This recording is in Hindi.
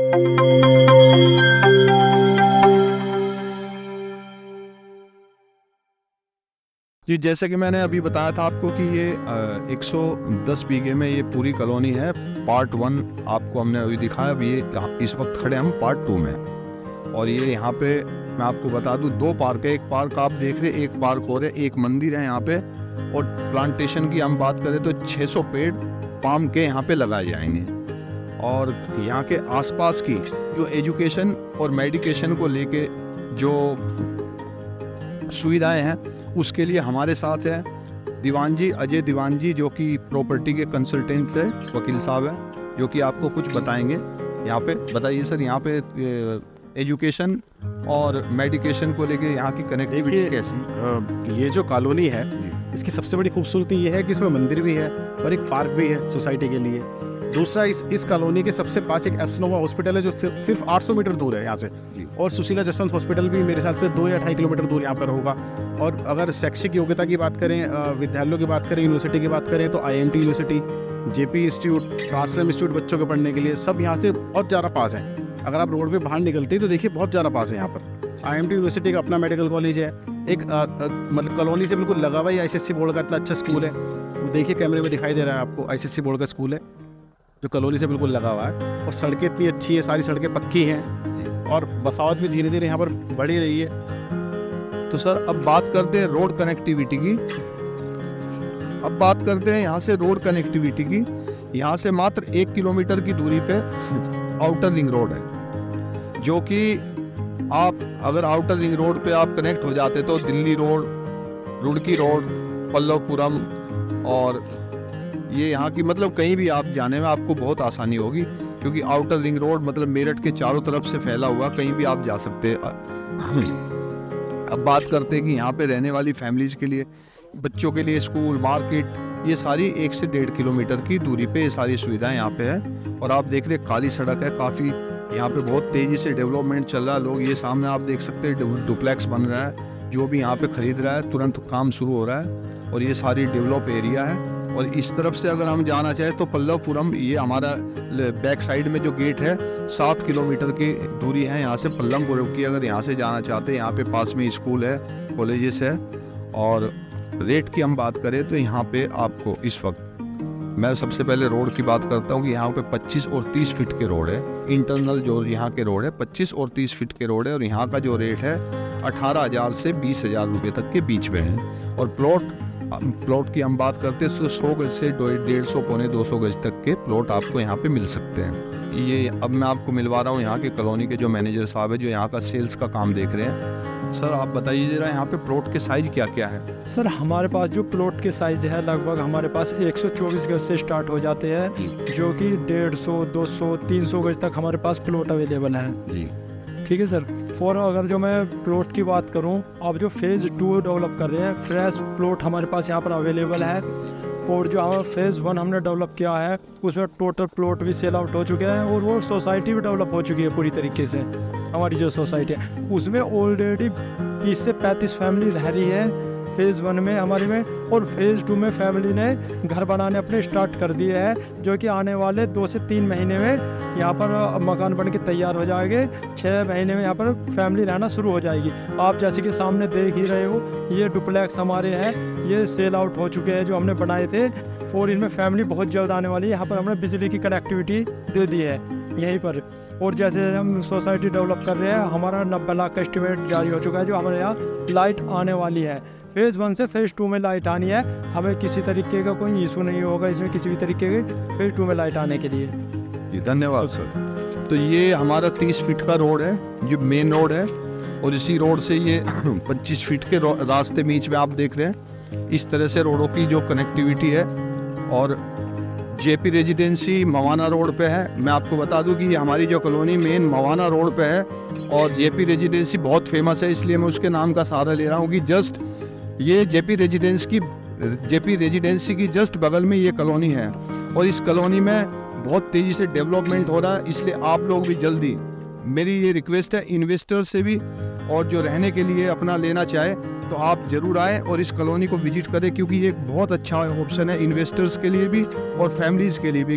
जी, जैसे कि मैंने अभी बताया था आपको कि ये 110 बीघे में ये पूरी कॉलोनी है। पार्ट 1 आपको हमने अभी दिखाया। अभी ये इस वक्त खड़े हम पार्ट 2 में। और ये यहाँ पे मैं आपको बता दूँ 2 पार्क है। एक पार्क आप देख रहे, एक पार्क और है, एक मंदिर है यहाँ पे। और प्लांटेशन की हम बात करें तो 600 पेड़ पाम के यहाँ पे लगाए जाएंगे। और यहाँ के आसपास की जो एजुकेशन और मेडिकेशन को लेके जो सुविधाएं हैं उसके लिए हमारे साथ है दीवान जी, अजय दीवान जी, जो कि प्रॉपर्टी के कंसल्टेंट है, वकील साहब हैं, जो कि आपको कुछ बताएंगे। यहाँ पे बताइए सर, यहाँ पे एजुकेशन और मेडिकेशन को लेके यहाँ की कनेक्टिविटी कैसी? ये जो कॉलोनी है इसकी सबसे बड़ी खूबसूरती ये है कि इसमें मंदिर भी है और एक पार्क भी है सोसाइटी के लिए। दूसरा, इस कॉलोनी के सबसे पास एक एप्सनोवा हॉस्पिटल है जो सिर्फ 800 मीटर दूर है यहाँ से। और सुशीला जसवंत हॉस्पिटल भी मेरे साथ पे 2 या 2.5 किलोमीटर दूर यहाँ पर होगा। और अगर शैक्षिक योग्यता की बात करें, विद्यालयों की बात करें, यूनिवर्सिटी की बात करें तो IMT यूनिवर्सिटी, JP इंस्टीट्यूट, आश्रम इंस्टीट्यूट बच्चों के पढ़ने के लिए सब यहाँ से बहुत ज़्यादा पास हैं। अगर आप रोड पे बाहर निकलते हैं तो देखिए बहुत ज़्यादा पास है यहाँ पर। IMT यूनिवर्सिटी का अपना मेडिकल कॉलेज है। एक मतलब कॉलोनी से बिल्कुल लगा हुआ ही ICSC बोर्ड का इतना अच्छा स्कूल है। देखिए कैमरे में दिखाई दे रहा है आपको, ICSC बोर्ड का स्कूल है जो कॉलोनी से बिल्कुल लगा हुआ है। और सड़कें इतनी अच्छी है, सारी सड़कें पक्की हैं और बसावट भी धीरे धीरे यहाँ पर बढ़ ही रही है। तो सर अब बात करते हैं रोड कनेक्टिविटी की। अब बात करते हैं यहाँ से रोड कनेक्टिविटी की। यहाँ से मात्र 1 किलोमीटर की दूरी पे आउटर रिंग रोड है, जो कि आप अगर आउटर रिंग रोड पे आप कनेक्ट हो जाते तो दिल्ली रोड, रुड़की रोड, पल्लवपुरम और ये यहाँ की मतलब कहीं भी आप जाने में आपको बहुत आसानी होगी, क्योंकि आउटर रिंग रोड मतलब मेरठ के चारों तरफ से फैला हुआ, कहीं भी आप जा सकते हैं। अब बात करते हैं कि यहाँ पे रहने वाली फैमिलीज के लिए, बच्चों के लिए स्कूल, मार्केट, ये सारी 1 से 1.5 किलोमीटर की दूरी पे ये सारी सुविधाएं यहाँ पे है। और आप देख रहे काली सड़क है, काफ़ी यहाँ पे बहुत तेज़ी से डेवलपमेंट चल रहा है। लोग ये सामने आप देख सकते हैं डुप्लेक्स बन रहा है, जो भी यहाँ पे खरीद रहा है तुरंत काम शुरू हो रहा है। और ये सारी डेवलप एरिया है। और इस तरफ से अगर हम जाना चाहें तो पल्लवपुरम, ये हमारा बैक साइड में जो गेट है 7 किलोमीटर की दूरी है यहाँ से पल्लवपुरम की। अगर यहाँ से जाना चाहते हैं, यहाँ पे पास में स्कूल है, कॉलेजेस है। और रेट की हम बात करें तो यहाँ पे आपको इस वक्त, मैं सबसे पहले रोड की बात करता हूँ कि यहाँ पे 25 और 30 फीट के रोड है। इंटरनल जो यहाँ के रोड है 25 और 30 फीट के रोड है। और यहाँ का जो रेट है 18,000 से 20,000 रुपये तक के बीच में है। और प्लॉट की हम बात करते हैं तो 100 गज से 150 पौने 200 गज तक के प्लॉट आपको यहाँ पे मिल सकते हैं। ये अब मैं आपको मिलवा रहा हूँ यहाँ के कॉलोनी के जो मैनेजर साहब है, जो यहाँ का सेल्स का काम देख रहे हैं। सर आप बताइए जरा यहाँ पे प्लॉट के साइज क्या क्या है? सर हमारे पास जो प्लॉट के साइज है लगभग हमारे पास 124 गज से स्टार्ट हो जाते हैं, जो कि 150, 200, 300 गज तक हमारे पास प्लॉट अवेलेबल है जी। ठीक है सर। और अगर जो मैं प्लॉट की बात करूं, अब जो फेज़ 2 डेवलप कर रहे हैं, फ्रेश प्लॉट हमारे पास यहाँ पर अवेलेबल है। और जो हमारा फेज़ 1 हमने डेवलप किया है उसमें टोटल प्लॉट भी सेल आउट हो चुके हैं और वो सोसाइटी भी डेवलप हो चुकी है पूरी तरीके से। हमारी जो सोसाइटी है उसमें ऑलरेडी 30 से 35 फैमिली रह रही है फेज़ 1 में हमारे में। और फेज़ 2 में फैमिली ने घर बनाने अपने स्टार्ट कर दिए हैं, जो कि आने वाले 2 से 3 महीने में यहाँ पर मकान बन के तैयार हो जाएंगे। 6 महीने में यहाँ पर फैमिली रहना शुरू हो जाएगी। आप जैसे कि सामने देख ही रहे हो, ये डुप्लेक्स हमारे हैं, ये सेल आउट हो चुके हैं जो हमने बनाए थे। और इनमें फैमिली बहुत जल्द आने वाली है। यहाँ पर हमने बिजली की कनेक्टिविटी दे दी है यहीं पर। और जैसे हम सोसाइटी डेवलप कर रहे हैं, हमारा 90 लाख का एस्टिमेट जारी हो चुका है, जो हमारे यहाँ लाइट आने वाली है। फेज़ 1 से फेज़ 2 में लाइट आनी है। हमें किसी तरीके का कोई इशू नहीं होगा इसमें, किसी भी तरीके के फेज़ 2 में लाइट आने के लिए। जी धन्यवाद सर। तो ये हमारा 30 फीट का रोड है, जो मेन रोड है। और इसी रोड से ये 25 फीट के रास्ते बीच में आप देख रहे हैं। इस तरह से रोडों की जो कनेक्टिविटी है। और JP रेजिडेंसी मवाना रोड पे है। मैं आपको बता दूं कि ये हमारी जो कॉलोनी मेन मवाना रोड पे है। और JP रेजिडेंसी बहुत फेमस है, इसलिए मैं उसके नाम का सहारा ले रहा हूँ कि जस्ट ये JP रेजिडेंसी की जस्ट बगल में ये कॉलोनी है। और इस कॉलोनी में बहुत तेज़ी से डेवलपमेंट हो रहा है, इसलिए आप लोग भी जल्दी, मेरी ये रिक्वेस्ट है इन्वेस्टर से भी, और जो रहने के लिए अपना लेना चाहे तो आप ज़रूर आएँ और इस कॉलोनी को विजिट करें, क्योंकि ये एक बहुत अच्छा ऑप्शन है इन्वेस्टर्स के लिए भी और फैमिलीज़ के लिए भी।